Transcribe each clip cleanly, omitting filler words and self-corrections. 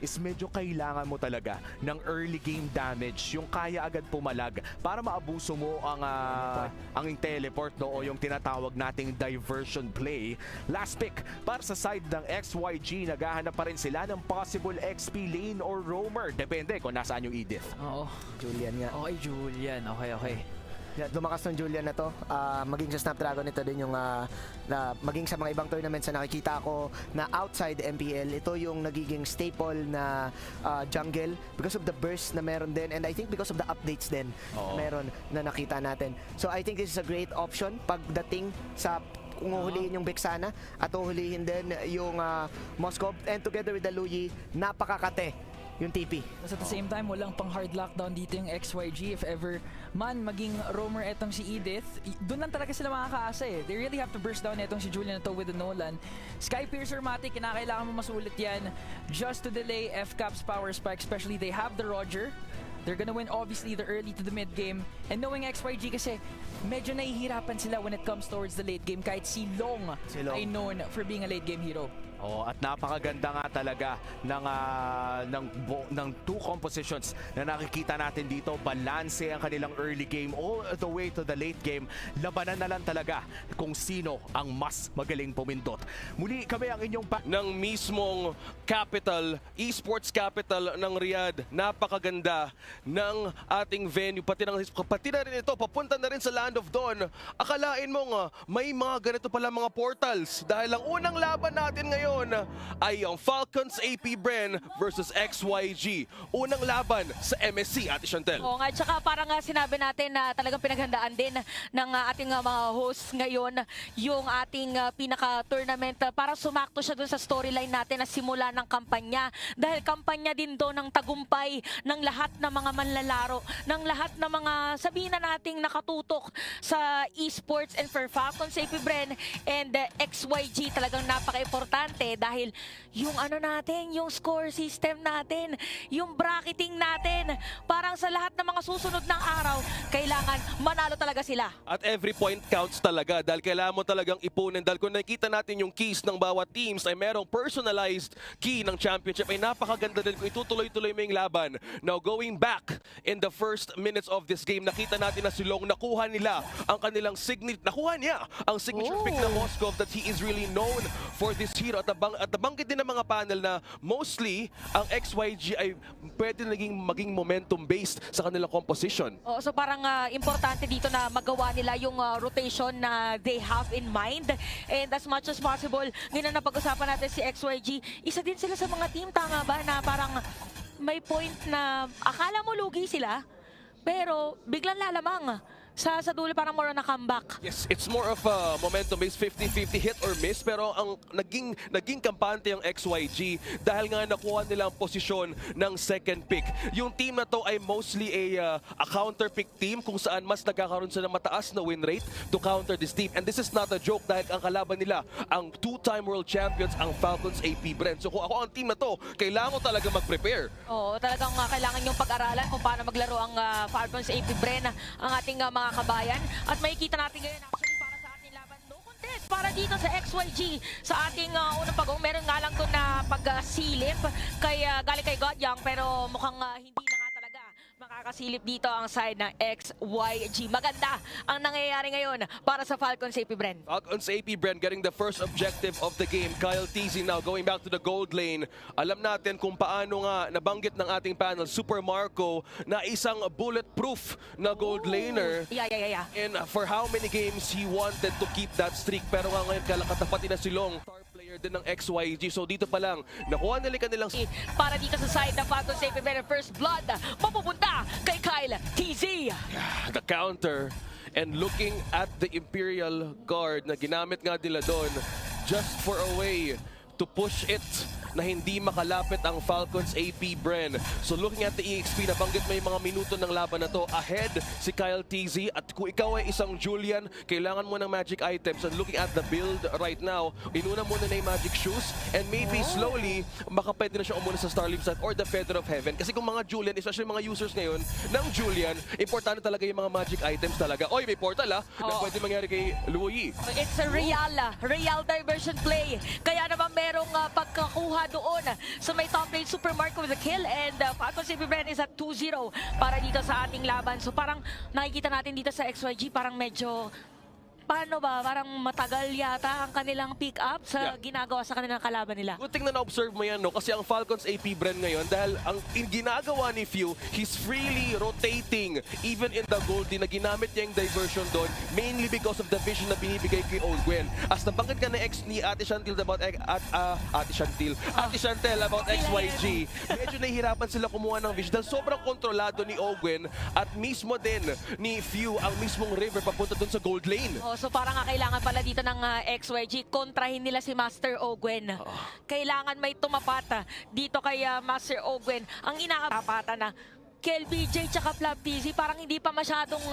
is medyo kailangan mo talaga ng early game damage, yung kaya agad pumalag para maabuso mo ang teleport, no, o yung tinatawag nating diversion play. Last pick para sa side ng XYG, naghahanap pa rin sila ng possible XP lane or roamer. Depende kung nasaan yung Edith. Oo. Julian nga. Okay, Julian. Okay. Yeah, lumakas ng Julian na to. Maging sa Snapdragon, ito din yung maging sa mga ibang tournaments na nakikita ko na outside MPL, ito yung nagiging staple na jungle because of the burst na meron din, and I think because of the updates din na meron na nakita natin. So I think this is a great option pagdating sa kung uhulihin yung Vexana at uhulihin din yung Moskov, and together with the Luyi, napakakate yung TP. Tapos at the same time, walang pang hard lockdown dito yung XYG. If ever man maging roamer etong si Edith, doon lang talaga sila makakaasa eh. They really have to burst down etong si Julian na to with the Nolan. Skypiercer Matic, kinakailangan mo masulit yan just to delay FCAP's power spike, especially they have the Roger. They're gonna win obviously the early to the mid game. And knowing XYG kasi, medyo nahihirapan sila when it comes towards the late game. Kahit si Long ay known for being a late game hero. At napakaganda nga talaga ng two compositions na nakikita natin dito. Balanse ang kanilang early game all the way to the late game. Labanan na lang talaga kung sino ang mas magaling pumindot. Muli kami ang inyong ng mismong capital, esports capital ng Riyadh. Napakaganda ng ating venue. Pati na rin ito, papunta na rin sa Land of Dawn. Akalain mo may mga ganito pala mga portals. Dahil ang unang laban natin ngayon ay ang Falcons AP Bren versus XYG. Unang laban sa MSC, Ate Chantel. Oo nga, tsaka parang sinabi natin na talagang pinaghandaan din ng ating mga hosts ngayon yung ating pinaka-tournament para sumakto siya dun sa storyline natin na simula ng kampanya. Dahil kampanya din doon ng tagumpay ng lahat ng mga manlalaro, ng lahat ng mga sabihin na nating nakatutok sa esports, and for Falcons AP Bren and XYG talagang napaka-importante dahil yung natin, yung score system natin, yung bracketing natin, parang sa lahat ng mga susunod ng araw, kailangan manalo talaga sila. At every point counts talaga dahil kailangan mo talagang ipunin. Dahil kung nakikita natin yung keys ng bawat teams ay merong personalized key ng championship, ay napakaganda din kung itutuloy-tuloy mo yung laban. Now going back in the first minutes of this game, nakita natin na si Long nakuha nila ang kanilang nakuha niya ang signature pick na Moskov, that he is really known for this hero. At nabanggit din ng mga panel na mostly ang XYG ay pwede maging momentum-based sa kanilang composition. So parang importante dito na magawa nila yung rotation na they have in mind. And as much as possible, ngayon na pag-usapan natin si XYG, isa din sila sa mga team, tama ba, na parang may point na akala mo lugi sila, pero biglang lalamang. Sa dulo parang more na comeback. Yes, it's more of a momentum-based 50-50 hit or miss, pero ang naging kampante ang XYG dahil nga nakuha nila ang posisyon ng second pick. Yung team na to ay mostly a counter pick team kung saan mas nagkakaroon sila ng mataas na win rate to counter this team. And this is not a joke dahil ang kalaban nila ang two-time world champions, ang Falcons AP Bren. So kung ako ang team na to, kailangan ko talaga mag-prepare. Oo, talagang kailangan yung pag-aralan kung paano maglaro ang Falcons AP Bren, ang ating mga kabayan. At makikita natin ngayon actually para sa ating laban, no contest para dito sa XYG sa ating unang pag-uong. Meron nga lang doon na pag-silip galing kay Godyoung, pero mukhang hindi na nga talaga makakasilip dito ang side ng XYG. Maganda ang nangyayari ngayon para sa Falcons AP Bren. Falcons AP Bren getting the first objective of the game. Kyle TZ now going back to the gold lane. Alam natin kung paano nga nabanggit ng ating panel, Super Marco, na isang bulletproof na gold laner. Yeah. And for how many games he wanted to keep that streak. Pero nga ngayon katapatin na si Long, star player din ng XYG. So dito pa lang, nakuha nila kanilang para dito sa side ng Falcons AP Bren, first blood mapupunta kay Kyle TZ. the counter, and looking at the Imperial Guard na ginamit nga nila doon just for a way to push it na hindi makalapit ang Falcons AP Bren. So looking at the EXP, nabanggit may mga minuto ng laban na to. Ahead si Kyle TZ, at kung ikaw ay isang Julian, kailangan mo ng magic items. And looking at the build right now, inuna muna na yung magic shoes, and maybe slowly, baka pwede na siya umuna sa Starleaf Sight or the Feather of Heaven. Kasi kung mga Julian, especially mga users ngayon ng Julian, importante talaga yung mga magic items talaga. Oy, may portal na pwede mangyari kay Luyi. It's a real diversion play. Kaya naman merong pagkakuha nakuha doon sa may top lane. Super Marco with a kill and Falcons AP Bren is at 2-0 para dito sa ating laban. So parang nakikita natin dito sa XYG, parang medyo paano ba, parang matagal yata ang kanilang pick up sa ginagawa sa kanilang kalaban nila. Good thing na na-observe mo yan, no? Kasi ang Falcons AP Bren ngayon, dahil ang ginagawa ni Few, he's freely rotating even in the goldie na ginamit niya yung diversion doon, mainly because of the vision na binibigay kay Old Gwen. As nabanggit ka na ex ni Ate Chantel about Ate Chantel about XYG, medyo nahihirapan sila kumuha ng vision dahil sobrang kontrolado ni Old Gwen at mismo din ni Few ang mismong river papunta doon sa gold lane. So parang kailangan pala dito ng XYG, kontrahin nila si Master Ogwen. Kailangan may tumapat dito kay Master Ogwen. Ang inaapatan na KLBJ tsaka Flap TZ, parang hindi pa masyadong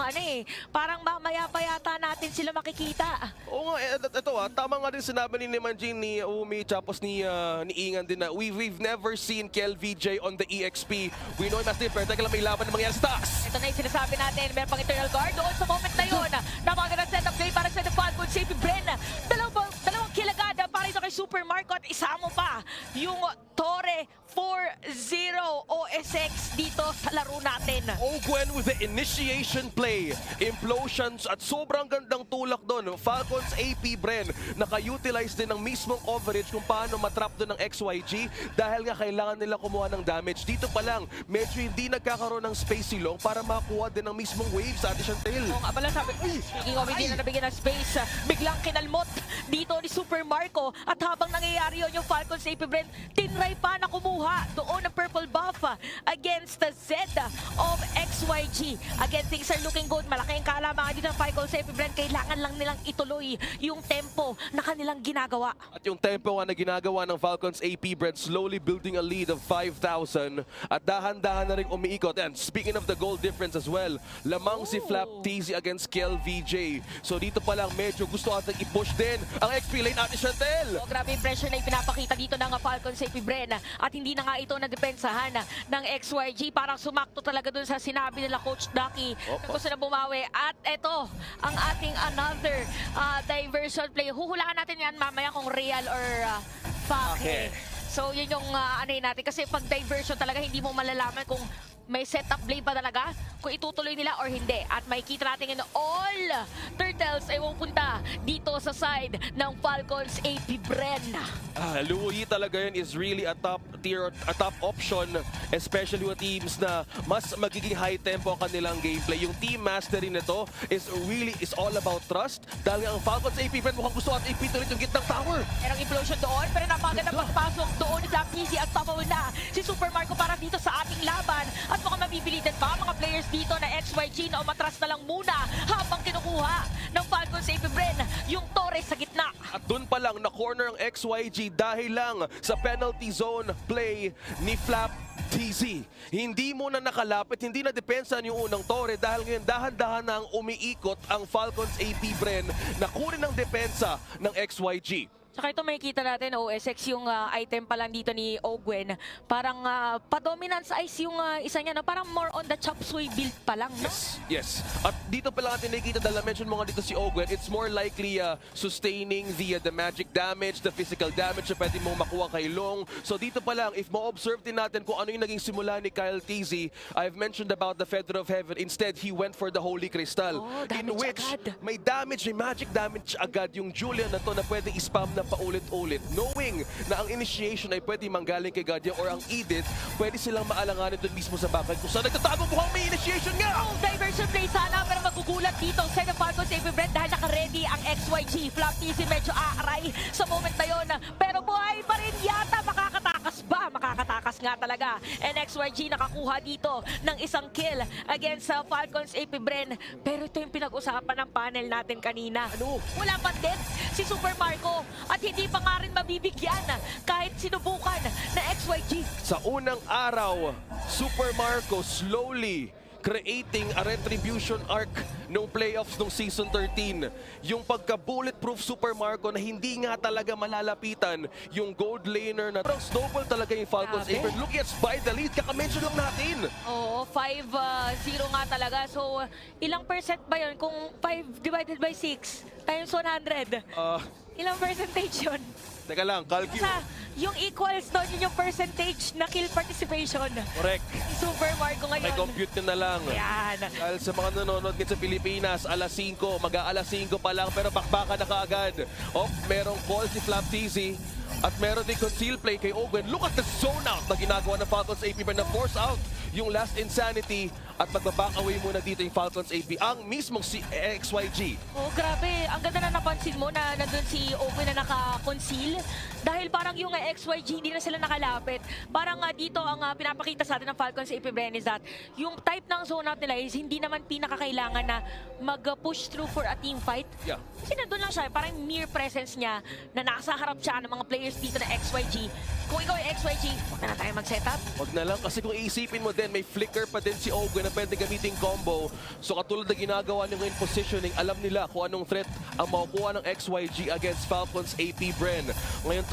parang mamaya pa yata natin sila makikita. Oo nga, ito tama nga din sinabi ni Manjin, ni Umi, tapos ni Ingan din na we've never seen KLVJ on the EXP. We know Master pero teka lang, may laban na mangyayari sa taas. Ito na yung sinasabi natin, meron pang Eternal Guard doon sa moment na yun. Napakagandang set up play para sa The Falcons AP Bren. Dalawang kill agad para ito kay Super Marco at isama pa yung Torre 4-0 OSX dito sa laro natin. Ogwen with the initiation play, implosions at sobrang gandang tulak doon. Falcons AP Bren naka-utilize din ng mismong coverage kung paano matrap doon ng XYG dahil nga kailangan nila kumuha ng damage. Dito pa lang, medyo hindi nagkakaroon ng space si Long para makuha din ng mismong waves sa Ate Chantel. Oo nga pala, sabi, speaking of hindi na nabigyan ng space, biglang kinalmot dito ni Super Marco at habang nangyayari yun, yung Falcons AP Bren tinry pa na kumuha doon ng purple buff against the Z of XYG. Again, things are looking good. Malaki ang kaalaman dito ng Falcons AP Bren. Kailangan lang nilang ituloy yung tempo na kanilang ginagawa. At yung tempo nga na ginagawa ng Falcons AP Bren, slowly building a lead of 5,000 at dahan-dahan na rin umiikot. And speaking of the goal difference as well, lamang si Flap TZ against KLVJ. So dito pa lang medyo gusto atang i-push din ang XP lane Ate Chantel. Oh, grabe yung pressure na ipinapakita dito ng Falcons AP Bren at hindi na nga ito nadepensahan ng XYG. Parang sumakto talaga dun sa sinabi nila Coach Ducky na gusto na bumawi. At ito, ang ating another diversion play. Huhulaan natin yan mamaya kung real or fake. So yun yung natin. Kasi pag diversion talaga, hindi mo malalaman kung may setup play pa talaga, kung itutuloy nila or hindi. At makikita natin in all turtles ay pupunta dito sa side ng Falcons AP Bren. Luyi talaga yun is really a top tier, a top option, especially with teams na mas magiging high tempo ang kanilang gameplay. Yung team mastery nito is all about trust. Dahil ang Falcons AP Bren mukhang gusto at ipito rin yung gitnang tower. Merong implosion doon, pero napaganda pagpasok doon ni Flap TZ at top na si Super Marco para dito sa ating laban. At mukhang mabibilitan pa mga players dito na XYG na umatras na lang muna habang kinukuha ng Falcons AP Bren yung Torres sa gitna. At dun pa lang na-corner ang XYG dahil lang sa penalty zone play ni Flap TZ. Hindi muna nakalapit, hindi na depensa yung unang Torre dahil ngayon dahan-dahan na ang umiikot ang Falcons AP Bren na kunin ang depensa ng XYG. Saka ito makikita natin, OSX yung item pa lang dito ni Ogwen. Parang pa-dominance ice yung isa niya, no? Parang more on the chop suey build pa lang, no? Yes. At dito pa lang natin nakikita dahil na-mention mo nga dito si Ogwen, it's more likely sustaining the magic damage, the physical damage na pwede mong makuha kay Long. So dito pa lang, if ma-observe din natin kung ano yung naging simula ni Kyle TZ, I've mentioned about the Feather of Heaven. Instead, he went for the Holy Crystal. Oh, in damage which agad. may damage, may magic damage agad yung Julian na to na pwede i-spam na paulit-ulit, knowing na ang initiation ay pwede manggaling kay Guardian or ang Edith, pwede silang maalanganin doon mismo sa backline kung saan nagtatago mukhang may initiation nga! Oh, diversion play sana, pero magugulat dito sa Falcons AP Bren dahil naka-ready ang XYG. Flap TZ medyo aaray sa moment na yun, pero buhay pa rin yata. Makakatakas ba? Makakatakas nga talaga. And XYG nakakuha dito ng isang kill against sa Falcons AP Bren. Pero ito yung pinag-usapan ng panel natin kanina. Ano? Wala pang death si Super Marco at hindi pa nga rin mabibigyan kahit sinubukan na XYG. Sa unang araw, Super Marco slowly creating a retribution arc nung playoffs nung season 13. Yung pagka-bulletproof Super Marco na hindi nga talaga malalapitan yung gold laner na parang snowball talaga yung Falcons. Grabe. Even look at by the lead, kaka-mention lang natin. Oo, 5-0 nga talaga. So, ilang percent ba yun? Kung 5 divided by 6 times 100, ilang percentage yun? Teka lang, Calcu. Sa yung equals doon, yun yung percentage na kill participation. Correct. Super Marco May ngayon. compute nyo na lang. Yan. Dahil sa mga nanonood din sa Pilipinas, alas 5, mag-aalas 5 pa lang, pero bakbaka na kaagad. Merong call si Flap TZ. At meron din conceal play kay Owen. Look at the zone out na ginagawa ng Falcons AP na force out yung last insanity at magbaback away muna dito yung Falcons AP. Ang mismong si XYG. Oh, grabe. Ang ganda na napansin mo na nandun si Owen na naka-conceal. Dahil parang yung XYG, hindi na sila nakalapit. Parang dito ang pinapakita sa atin ng Falcons AP Bren is that yung type ng zone out nila is hindi naman pinakakailangan na mag-push through for a team fight. Yeah. Kasi nandun lang siya, parang mere presence niya na nasa harap siya ng mga players dito na XYG. Kung ikaw yung XYG, huwag na tayo mag-setup. Wag na lang kasi kung iisipin mo din, may flicker pa din si Owen na pwede gamitin combo. So katulad na ginagawa niyo ngayon positioning, alam nila kung anong threat ang makukuha ng XYG against Falcons AP Bren. Ngayon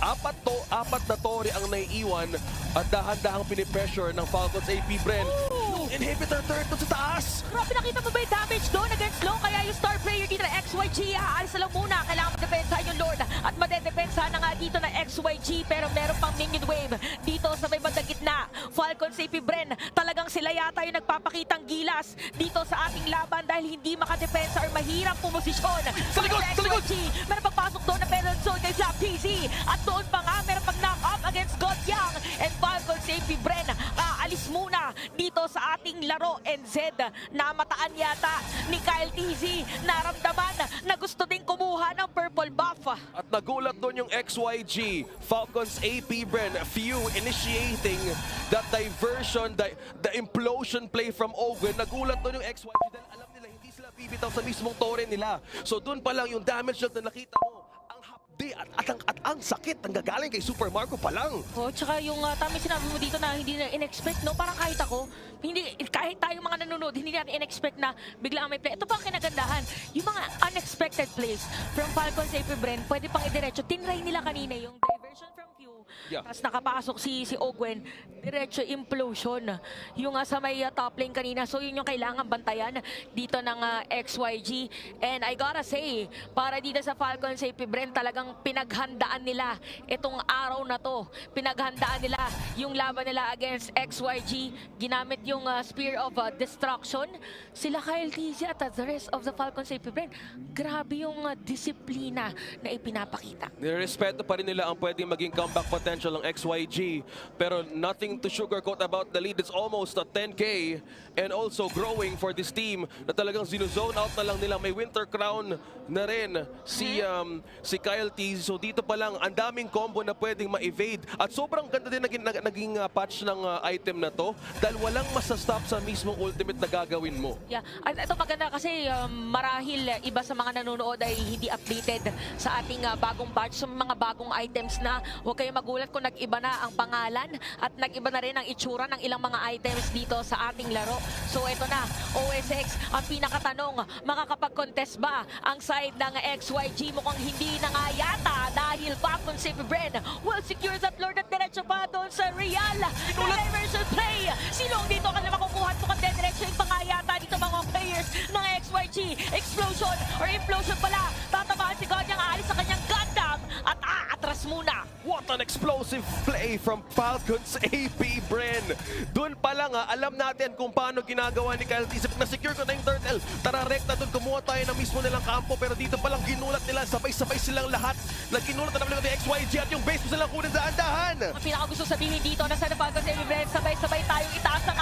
apat na tori ang naiiwan at dahan-dahang pinipressure ng Falcons AP Bren. Yung inhibitor turret doon sa taas! Grabe, nakita mo ba yung damage doon against Low? Kaya yung star player dito na XYG, aalis na lang muna. Kailangan madepensa yung Lord at madedepensa na nga dito na XYG. Pero meron pang minion wave dito sa may bandang gitna. Falcons AP Bren, talagang sila yata yung nagpapakitang gilas dito sa ating laban dahil hindi makadepensa or mahirap pumosisyon. Sa likod! Sa likod! XYG, meron pagpasok doon na Pedal Zone kay Flap TZ. At doon pa nga, meron pag knock up against God Young. And Falcons AP Bren, aalis muna dito sa ating laro. NZ, namataan yata ni Kyle TZ. Naramdaman na gusto din kumuha ng purple buff. At nagulat doon yung XYG, Falcons AP Bren, few initiating that diversion, the implosion play from Owen. Nagulat doon yung XYG dahil alam nila hindi sila bibitaw sa mismong tore nila. So doon pa lang yung damage na nakita mo, ang hapdi at ang sakit ang gagaling kay Super Marco pa lang. Oh, tsaka yung tama sinabi mo dito na hindi na in-expect, no? Parang kahit ako, kahit tayong mga nanonood, hindi natin in-expect na biglang may play. Ito pa ang kinagandahan, yung mga unexpected plays from Falcons AP Bren, pwede pang idiretso. Tinry nila kanina yung diversion from Q. Yeah. Tapos nakapasok si Ogwen, diretso implosion. Yung sa may top lane kanina. So yun yung kailangan bantayan dito ng XYG. And I gotta say, para dito sa Falcons AP Bren, talagang pinaghandaan nila itong araw na to. Pinaghandaan nila yung laban nila against XYG. Ginamit yung Spear of Destruction. Sila Kyle TZ at the rest of the Falcons AP Bren. Grabe yung disiplina na ipinapakita. Nirespeto pa rin nila ang pwedeng maging comeback potential ng XYG. Pero nothing to sugarcoat about the lead. It's almost a 10K and also growing for this team na talagang zone out na lang nila. May Winter Crown na rin si Kyle TZ. So dito pa lang, ang daming combo na pwedeng ma-evade. At sobrang ganda din naging patch ng item na to dahil walang masastop sa mismong ultimate na gagawin mo. Yeah, at ito maganda kasi marahil iba sa mga nanonood ay hindi updated sa ating bagong batch, sa mga bagong items na huwag kayo magulat kung nag-iba na ang pangalan at nag-iba na rin ang itsura ng ilang mga items dito sa ating laro. So ito na, OSX, ang pinakatanong, makakapag-contest ba ang side ng XYG? Mukhang hindi na nga yata dahil Falcons AP Bren will secure that Lord at diretso pa doon sa Real. Diversion play! Sino ang dito ka na makukuha? Mukhang diretso yung pangayata dito mga players ng XYG. Explosion or implosion pala. Tatamaan si God yung aalis sa kanyang Gundam at atras muna. What an explosive play from Falcons AP Bren. Doon pa lang alam natin kung paano ginagawa ni Kyle TZ. Na-secure ko na yung turtle. Tara rekta doon, kumuha tayo ng mismo nilang kampo. Pero dito pa lang ginulat nila, sabay-sabay silang lahat. Ginulat na naman ng XYG at yung base mo silang kunin dahan-dahan. Ang pinaka gusto sabihin dito na sa Falcons AP Bren, sabay-sabay tayong itaas ang